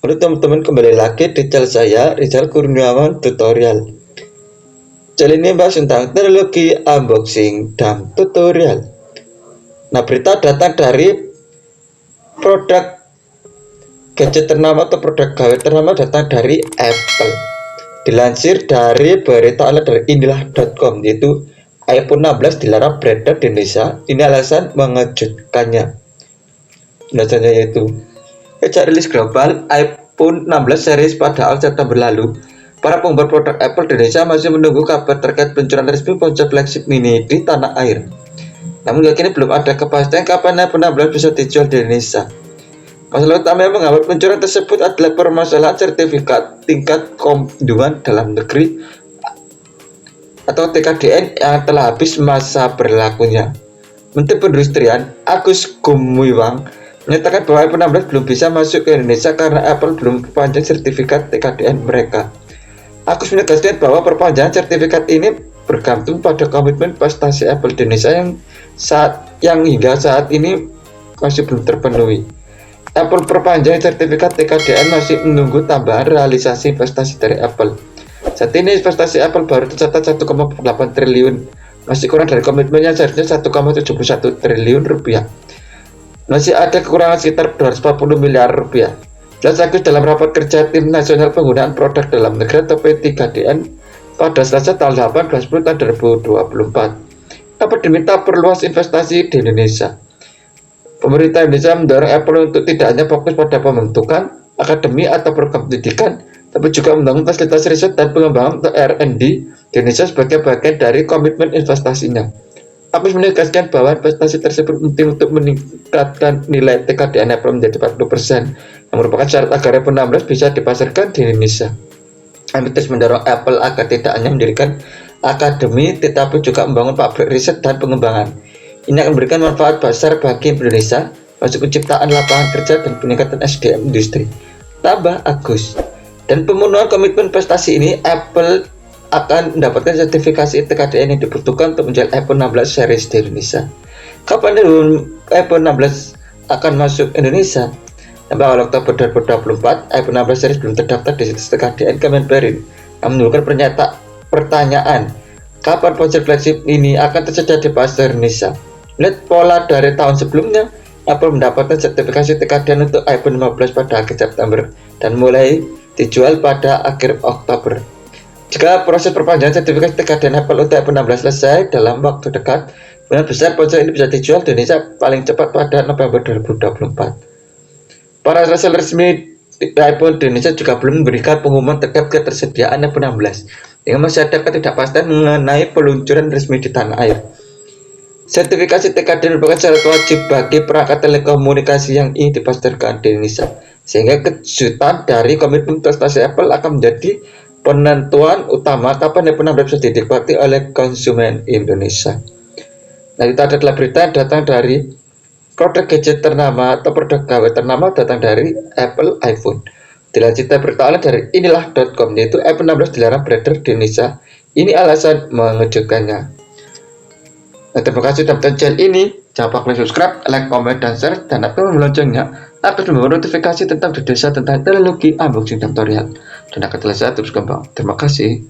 Halo teman-teman, kembali lagi di channel saya, Rizal Kurniawan Tutorial. Channel ini bahas tentang teknologi unboxing dan tutorial. Nah, berita datang dari produk gadget ternama atau produk gawe ternama datang dari Apple. Dilansir dari berita dari inilah.com, yaitu iPhone 16 dilarang beredar di Indonesia. Ini alasan mengejutkannya. Alasannya yaitu sejak rilis global iPhone 16 series pada awal September lalu, para penggemar produk Apple di Indonesia masih menunggu kabar terkait peluncuran resmi ponsel flagship mini di tanah air. Namun hingga kini belum ada kepastian kapan iPhone 16 bisa dijual di Indonesia. Masalah utama yang menghambat peluncuran tersebut adalah permasalahan sertifikat tingkat kandungan dalam negeri atau TKDN yang telah habis masa berlakunya. Menteri Perindustrian Agus Gumiwang menyatakan bahwa iPhone 16 belum bisa masuk ke Indonesia karena Apple belum perpanjang sertifikat TKDN mereka. Agus menegaskan bahwa perpanjangan sertifikat ini bergantung pada komitmen prestasi Apple di Indonesia yang hingga saat ini masih belum terpenuhi. Apple perpanjang sertifikat TKDN masih menunggu tambahan realisasi investasi dari Apple. Saat ini investasi Apple baru tercatat 1,8 triliun, masih kurang dari komitmennya seharusnya 1,71 triliun rupiah. Masih ada kekurangan sekitar 240 miliar rupiah. Jelas Agus dalam rapat kerja Tim Nasional Penggunaan Produk Dalam Negeri atau P3DN pada Selasa tanggal 18 tahun 2024. Apple diminta perluas investasi di Indonesia. Pemerintah Indonesia mendorong Apple untuk tidak hanya fokus pada pembentukan akademi atau program pendidikan, tapi juga membangun fasilitas riset dan pengembangan atau R&D di Indonesia sebagai bagian dari komitmen investasinya. Agus menegaskan bahwa investasi tersebut penting untuk meningkatkan nilai TKDN Apple menjadi 40%, yang merupakan syarat agar iPhone 16 bisa dipasarkan di Indonesia. Agus mendorong Apple agar tidak hanya mendirikan akademi, tetapi juga membangun pabrik riset dan pengembangan. Ini akan memberikan manfaat besar bagi Indonesia, masuk penciptaan lapangan kerja dan peningkatan SDM industri. Tambah Agus. Dan pemenuhan komitmen prestasi ini, Apple akan mendapatkan sertifikasi TKDN yang dibutuhkan untuk menjual iPhone 16 series di Indonesia. Kapan iPhone 16 akan masuk Indonesia? Sampai awal Oktober 2024, iPhone 16 series belum terdaftar di situs TKDN Kemenperin, yang menimbulkan pertanyaan, kapan ponsel flagship ini akan tersedia di pasar Indonesia? Lihat pola dari tahun sebelumnya, Apple mendapatkan sertifikasi TKDN untuk iPhone 15 pada akhir September dan mulai dijual pada akhir Oktober. Jika proses perpanjangan sertifikasi TKDN Apple untuk iPhone 16 selesai dalam waktu dekat, kemungkinan besar ponsel ini bisa dijual di Indonesia paling cepat pada November 2024. Para reseller resmi iPhone di Indonesia juga belum memberikan pengumuman terkait ketersediaan iPhone 16, dengan masih ada ketidakpastian mengenai peluncuran resmi di tanah air. Sertifikasi TKDN merupakan syarat wajib bagi perangkat telekomunikasi yang ingin dipasarkan di Indonesia, sehingga kejutan dari komitmen prestasi Apple akan menjadi penentuan utama kapan iPhone 16 bisa dinikmati oleh konsumen Indonesia. Nah, itu adalah berita yang datang dari produk gadget ternama atau produk gawe ternama datang dari Apple iPhone. Dilanjutkan berita dari inilah.com, yaitu iPhone 16 dilarang beredar di Indonesia. Ini alasan mengejutkannya. Nah, terima kasih sudah menonton channel ini. Jangan lupa klik subscribe, like, komen, dan share, dan aktifkan loncengnya agar memberi notifikasi tentang desa tentang teknologi unboxing tutorial dan akan selesai terus kembang. Terima kasih.